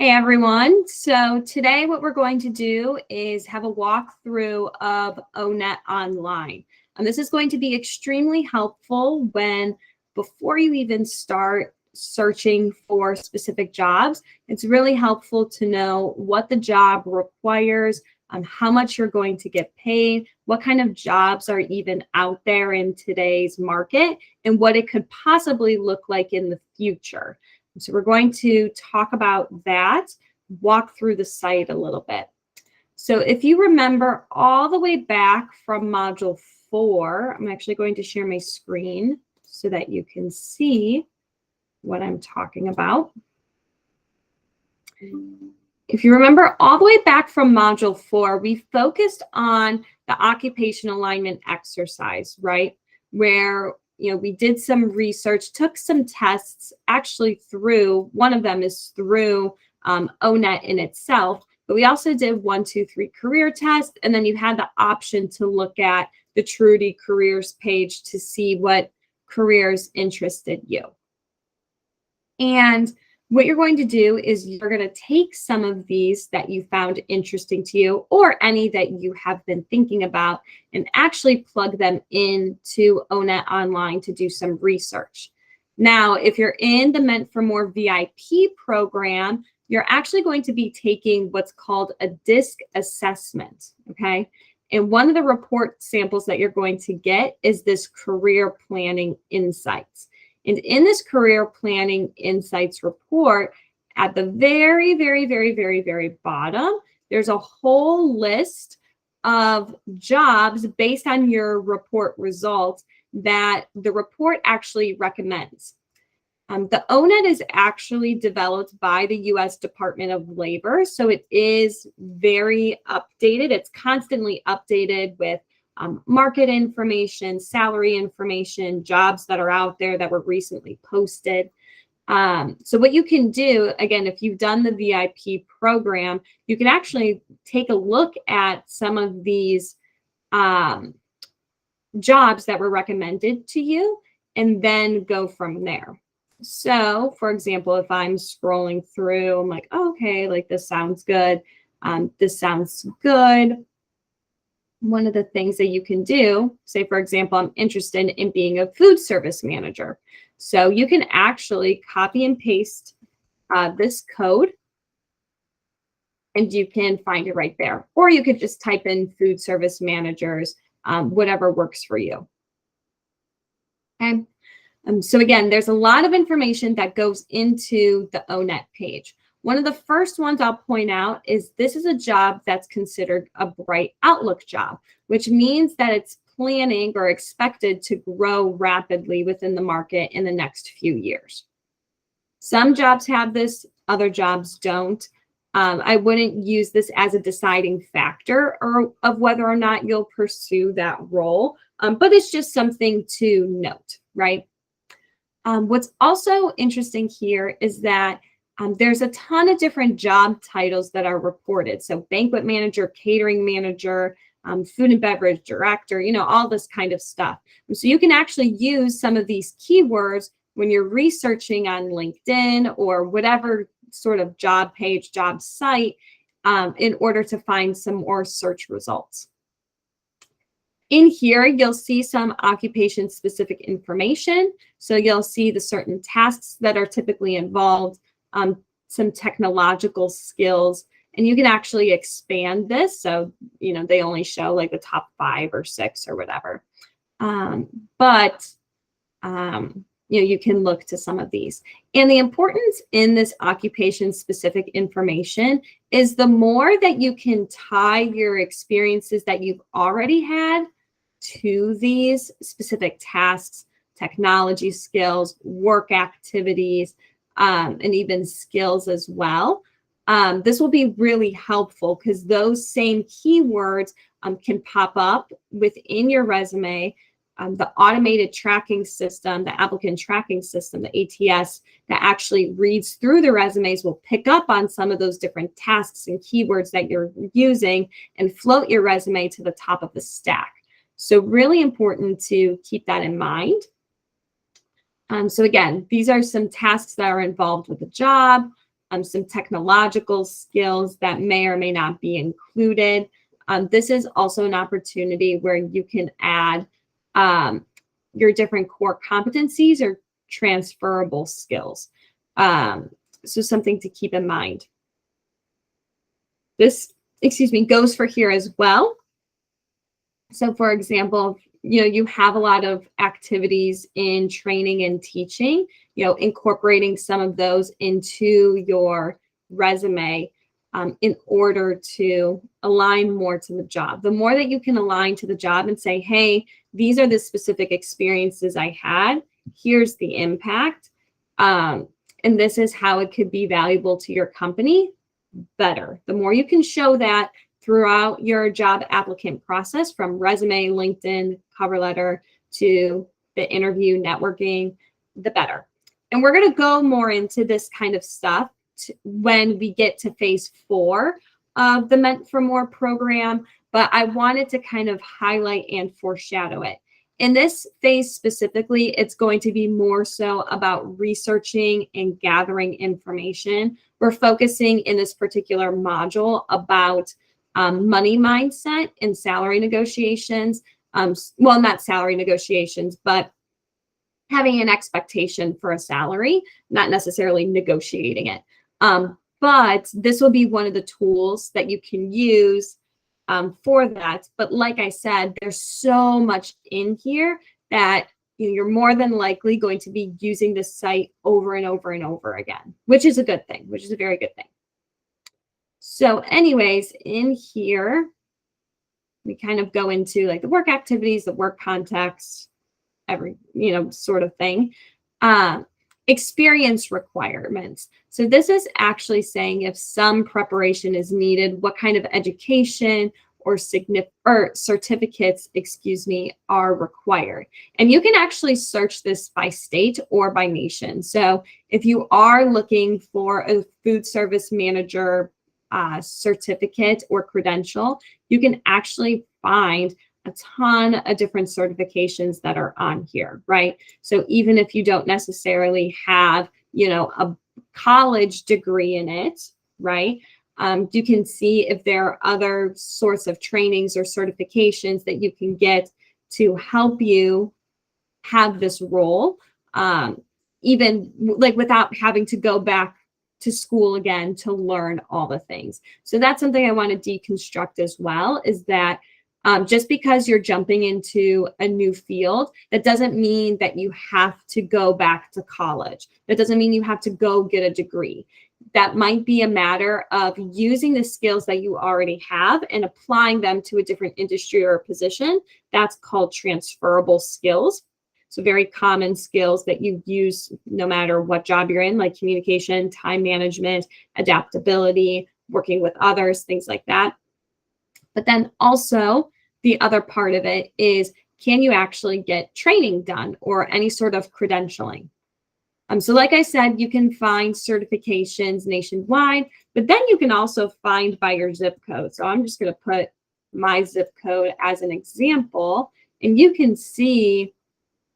Hey everyone. So today what we're going to do is have a walkthrough of ONET Online. And this is going to be extremely helpful before you even start searching for specific jobs. It's really helpful to know what the job requires, how much you're going to get paid, what kind of jobs are even out there in today's market, and what it could possibly look like in the future. So we're going to talk about that, walk through the site a little bit. So if you remember all the way back from module 4, I'm actually going to share my screen so that you can see what I'm talking about. If you remember all the way back from module 4, we focused on the occupation alignment exercise, right? Where we did some research, took some tests, actually one of them is through ONET in itself, but we also did 1, 2, 3 career test, and then you had the option to look at the Trudy careers page to see what careers interested you. And what you're going to do is you're going to take some of these that you found interesting to you, or any that you have been thinking about, and actually plug them into ONET Online to do some research. Now, if you're in the Meant for More VIP program, you're actually going to be taking what's called a DISC assessment, okay? And one of the report samples that you're going to get is this Career Planning Insights. And in this Career Planning Insights report, at the very, very, very, very, very bottom, there's a whole list of jobs based on your report results that the report actually recommends. The ONET is actually developed by the U.S. Department of Labor, so it is very updated. It's constantly updated with market information, salary information, jobs that are out there that were recently posted. So what you can do, again, if you've done the VIP program, you can actually take a look at some of these jobs that were recommended to you and then go from there. So, for example, if I'm scrolling through, I'm like, oh, okay, like this sounds good. This sounds good. One of the things that you can do, say, for example, I'm interested in being a food service manager. So you can actually copy and paste this code, and you can find it right there. Or you could just type in food service managers, whatever works for you. Okay. So again, there's a lot of information that goes into the ONET page. One of the first ones I'll point out is this is a job that's considered a bright outlook job, which means that it's planning or expected to grow rapidly within the market in the next few years. Some jobs have this, other jobs don't. I wouldn't use this as a deciding factor of whether or not you'll pursue that role, but it's just something to note, right? What's also interesting here is that there's a ton of different job titles that are reported. So banquet manager, catering manager, food and beverage director, all this kind of stuff. And so you can actually use some of these keywords when you're researching on LinkedIn or whatever sort of job page, job site, in order to find some more search results. In here, you'll see some occupation-specific information. So you'll see the certain tasks that are typically involved, some technological skills, and you can actually expand this. So, they only show like the top 5 or 6 or whatever. You can look to some of these. And the importance in this occupation-specific information is the more that you can tie your experiences that you've already had to these specific tasks, technology skills, work activities, and even skills as well. This will be really helpful because those same keywords can pop up within your resume. The automated tracking system, the applicant tracking system, the ATS, that actually reads through the resumes will pick up on some of those different tasks and keywords that you're using and float your resume to the top of the stack. So really important to keep that in mind. So again, these are some tasks that are involved with the job. some technological skills that may or may not be included. This is also an opportunity where you can add your different core competencies or transferable skills. So something to keep in mind. This, goes for here as well. So for example, you have a lot of activities in training and teaching, incorporating some of those into your resume in order to align more to the job. The more that you can align to the job and say, hey, these are the specific experiences I had, here's the impact, and this is how it could be valuable to your company, better. The more you can show that throughout your job applicant process, from resume, LinkedIn, cover letter to the interview, networking, the better. And we're going to go more into this kind of stuff when we get to phase 4 of the Meant for More program, but I wanted to kind of highlight and foreshadow it. In this phase specifically, it's going to be more so about researching and gathering information. We're focusing in this particular module about money mindset and salary negotiations. Well, not salary negotiations, but having an expectation for a salary, not necessarily negotiating it. But this will be one of the tools that you can use for that. But like I said, there's so much in here that you're more than likely going to be using this site over and over and over again, which is a good thing, which is a very good thing. So anyways, in here, we kind of go into like the work activities, the work context, every, sort of thing. Experience requirements. So this is actually saying if some preparation is needed, what kind of education or certificates, are required. And you can actually search this by state or by nation. So if you are looking for a food service manager certificate or credential, you can actually find a ton of different certifications that are on here, right? So even if you don't necessarily have, a college degree in it, right? You can see if there are other sorts of trainings or certifications that you can get to help you have this role, even like without having to go back to school again to learn all the things. So that's something I want to deconstruct as well, is that just because you're jumping into a new field, that doesn't mean that you have to go back to college. That doesn't mean you have to go get a degree. That might be a matter of using the skills that you already have and applying them to a different industry or position. That's called transferable skills. So very common skills that you use no matter what job you're in, like communication, time management, adaptability, working with others, things like that. But then also the other part of it is, can you actually get training done or any sort of credentialing? So like I said, you can find certifications nationwide, but then you can also find by your zip code. So I'm just going to put my zip code as an example, and you can see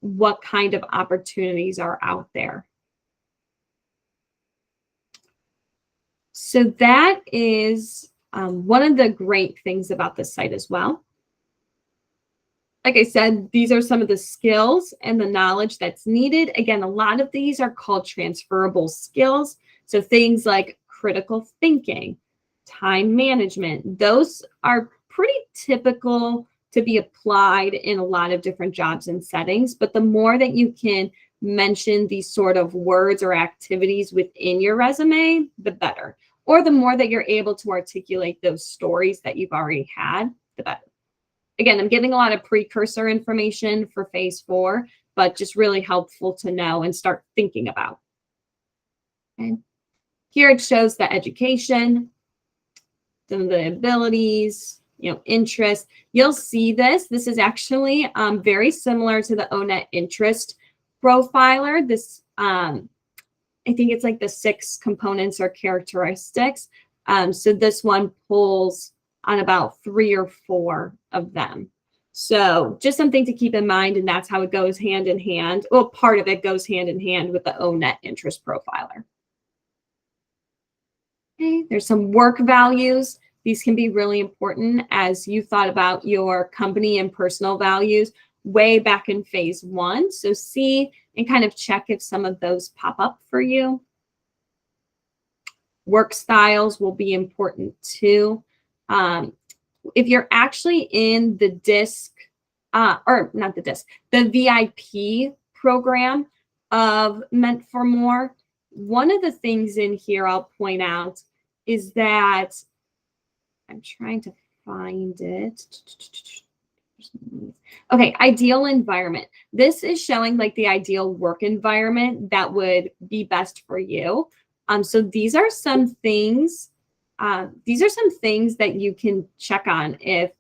what kind of opportunities are out there. So that is one of the great things about this site as well. Like I said, these are some of the skills and the knowledge that's needed. Again, a lot of these are called transferable skills. So things like critical thinking, time management, those are pretty typical to be applied in a lot of different jobs and settings. But the more that you can mention these sort of words or activities within your resume, the better. Or the more that you're able to articulate those stories that you've already had, the better. Again, I'm giving a lot of precursor information for phase 4, but just really helpful to know and start thinking about. Okay. Here it shows the education, some of the abilities, interest. You'll see this. This is actually very similar to the ONET interest profiler. This, I think it's like the 6 components or characteristics. So this one pulls on about 3 or 4 of them. So just something to keep in mind, and that's how it goes hand in hand. Well, part of it goes hand in hand with the ONET interest profiler. There's some work values. These can be really important as you thought about your company and personal values way back in phase 1. So see and kind of check if some of those pop up for you. Work styles will be important too. If you're actually in the DISC, or not the DISC, the VIP program of Meant for More, one of the things in here I'll point out is that I'm trying to find it. Okay, ideal environment. This is showing like the ideal work environment that would be best for you. So these are some things. These are some things that you can check on if,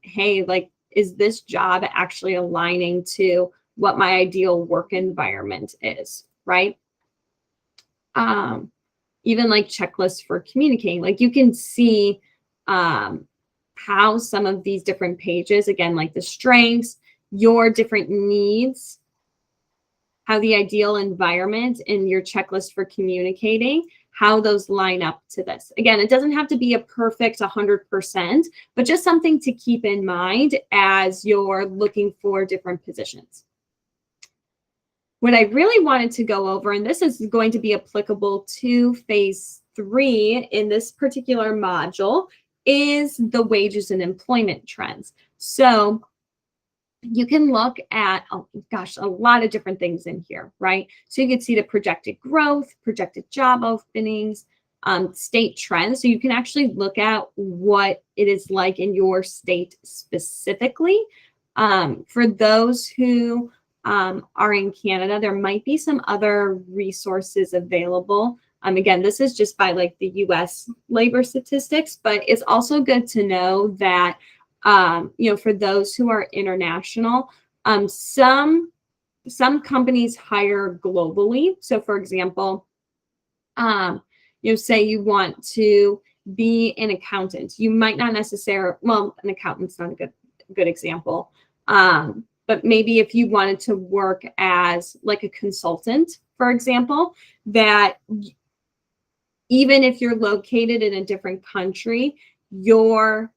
hey, like, is this job actually aligning to what my ideal work environment is, right? Even like checklists for communicating, like you can see how some of these different pages, again, like the strengths, your different needs, how the ideal environment in your checklist for communicating, how those line up to this. Again, it doesn't have to be a perfect 100%, but just something to keep in mind as you're looking for different positions. What I really wanted to go over, and this is going to be applicable to phase 3 in this particular module, is the wages and employment trends. So you can look at, oh gosh, a lot of different things in here, right? So you can see the projected growth, projected job openings, state trends. So you can actually look at what it is like in your state specifically. For those who are in Canada, there might be some other resources available. Again, this is just by like the US labor statistics, but it's also good to know that, you know, for those who are international, some companies hire globally. So for example, you know, say you want to be an accountant, you might not necessarily, well, an accountant's not a good example. But maybe if you wanted to work as like a consultant, for example, that even if you're located in a different country, your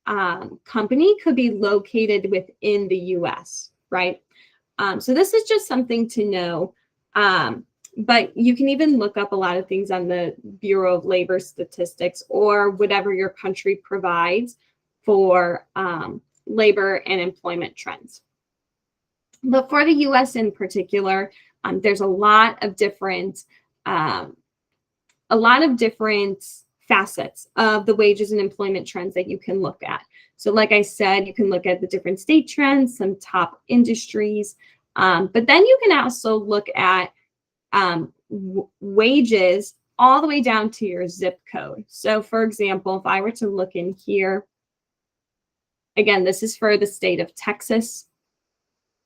company could be located within the US, right? So this is just something to know. But you can even look up a lot of things on the Bureau of Labor Statistics or whatever your country provides for labor and employment trends. But for the US in particular, there's a lot of different facets of the wages and employment trends that you can look at. So like I said, you can look at the different state trends, some top industries, but then you can also look at wages all the way down to your zip code. So for example, if I were to look in here, again, this is for the state of Texas.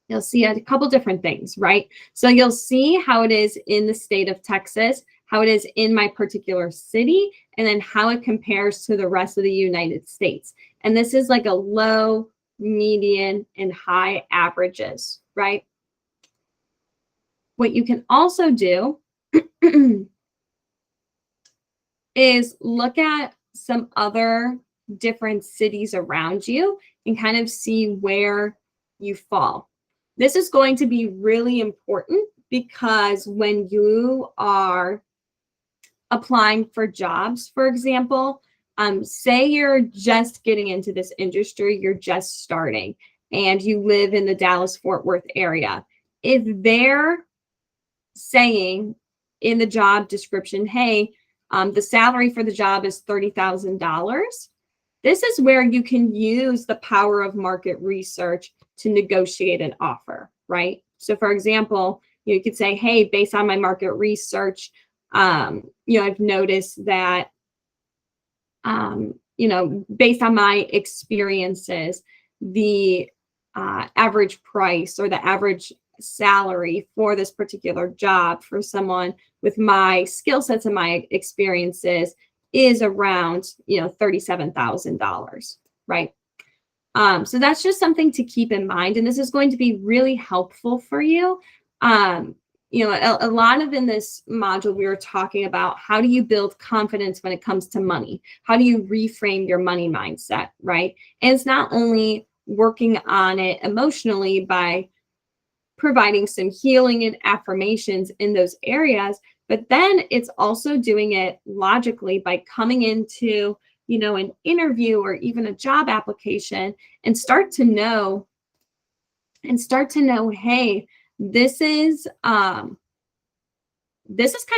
You'll see a couple different things, right? So you'll see how it is in the state of Texas, how it is in my particular city, and then how it compares to the rest of the United States. And this is like a low, median, and high averages, right? What you can also do is look at some other different cities around you and kind of see where you fall. This is going to be really important because when you are applying for jobs, for example, say you're just getting into this industry, you're just starting, and you live in the Dallas-Fort Worth area. If they're saying in the job description, hey, the salary for the job is $30,000, this is where you can use the power of market research to negotiate an offer, right? So for example, you could say, hey, based on my market research, you know, I've noticed that, you know, based on my experiences, the average price or the average salary for this particular job for someone with my skill sets and my experiences is around, you know, $37,000, right? So that's just something to keep in mind. And this is going to be really helpful for you a lot of in this module, we were talking about how do you build confidence when it comes to money? How do you reframe your money mindset, right? And it's not only working on it emotionally by providing some healing and affirmations in those areas, but then it's also doing it logically by coming into, an interview or even a job application and start to know, hey, this is kind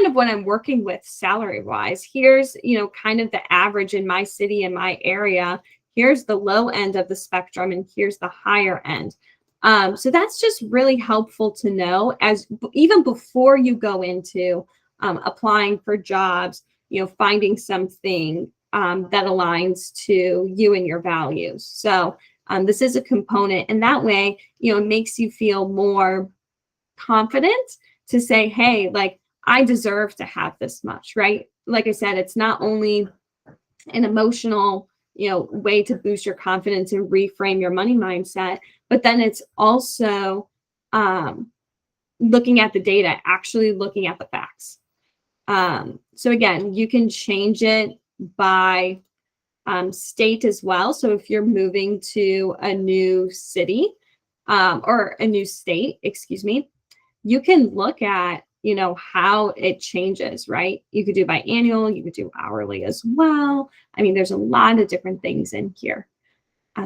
of what I'm working with salary wise. Here's, kind of the average in my city, in my area. Here's the low end of the spectrum, and here's the higher end. So that's just really helpful to know, as even before you go into applying for jobs, finding something that aligns to you and your values. So this is a component, and that way, it makes you feel more confident to say, hey, like, I deserve to have this much, right? Like I said, it's not only an emotional, way to boost your confidence and reframe your money mindset, but then it's also looking at the data, actually looking at the facts. So again, you can change it by state as well. So if you're moving to a new city or a new state, excuse me, you can look at, how it changes, right? You could do biannual, you could do hourly as well. I mean, there's a lot of different things in here.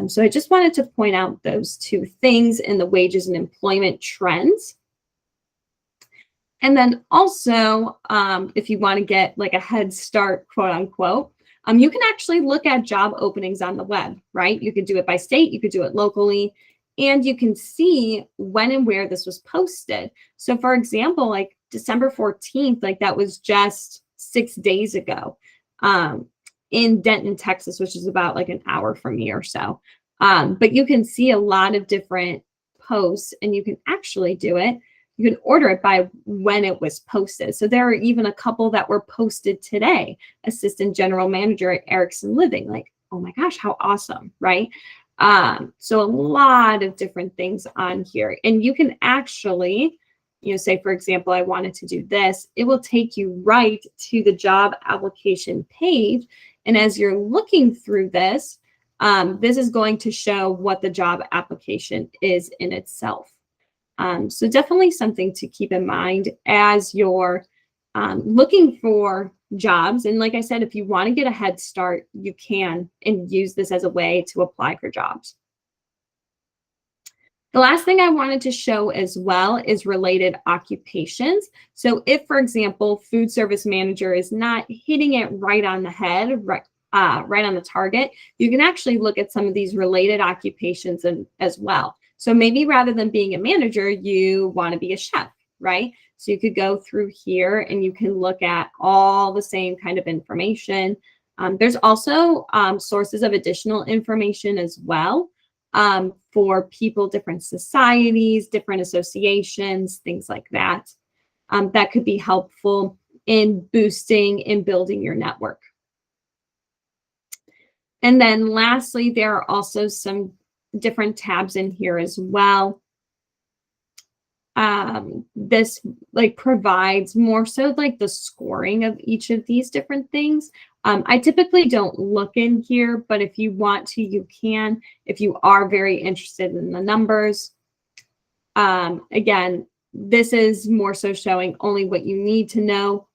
So I just wanted to point out those two things in the wages and employment trends. And then also, if you want to get like a head start, quote unquote, you can actually look at job openings on the web, right? You could do it by state, you could do it locally, and you can see when and where this was posted. So for example, like December 14th, like that was just 6 days ago in Denton, Texas, which is about like an hour from me or so. But you can see a lot of different posts, and you can actually do it. You can order it by when it was posted. So there are even a couple that were posted today. Assistant General Manager at Erickson Living. Like, oh my gosh, how awesome, right? So a lot of different things on here. And you can actually, say, for example, I wanted to do this. It will take you right to the job application page. And as you're looking through this, this is going to show what the job application is in itself. So definitely something to keep in mind as you're looking for jobs. And like I said, if you want to get a head start, you can, and use this as a way to apply for jobs. The last thing I wanted to show as well is related occupations. So if, for example, food service manager is not hitting it right on the head, right on the target, you can actually look at some of these related occupations as well. So maybe rather than being a manager, you want to be a chef, right? So you could go through here and you can look at all the same kind of information. There's also sources of additional information as well for people, different societies, different associations, things like that. That could be helpful in boosting and building your network. And then lastly, there are also some different tabs in here as well. This like provides more so like the scoring of each of these different things. I typically don't look in here, but if you want to, you can, if you are very interested in the numbers. Again, this is more so showing only what you need to know.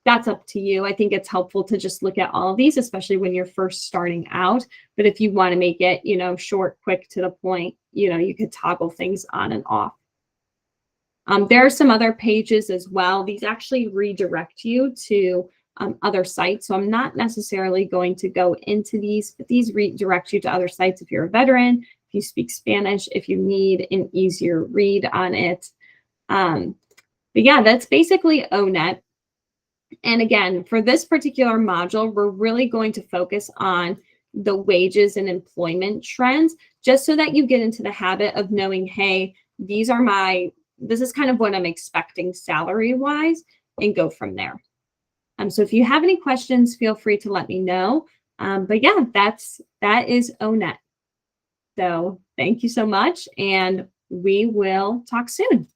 That's up to you. I think it's helpful to just look at all of these, especially when you're first starting out. But if you want to make it, short, quick, to the point, you could toggle things on and off. There are some other pages as well. These actually redirect you to other sites. So I'm not necessarily going to go into these, but these redirect you to other sites if you're a veteran, if you speak Spanish, if you need an easier read on it. But yeah, that's basically ONET. And again, for this particular module, we're really going to focus on the wages and employment trends, just so that you get into the habit of knowing, hey, this is kind of what I'm expecting salary-wise, and go from there. So if you have any questions, feel free to let me know. But yeah, that is ONET. So thank you so much, and we will talk soon.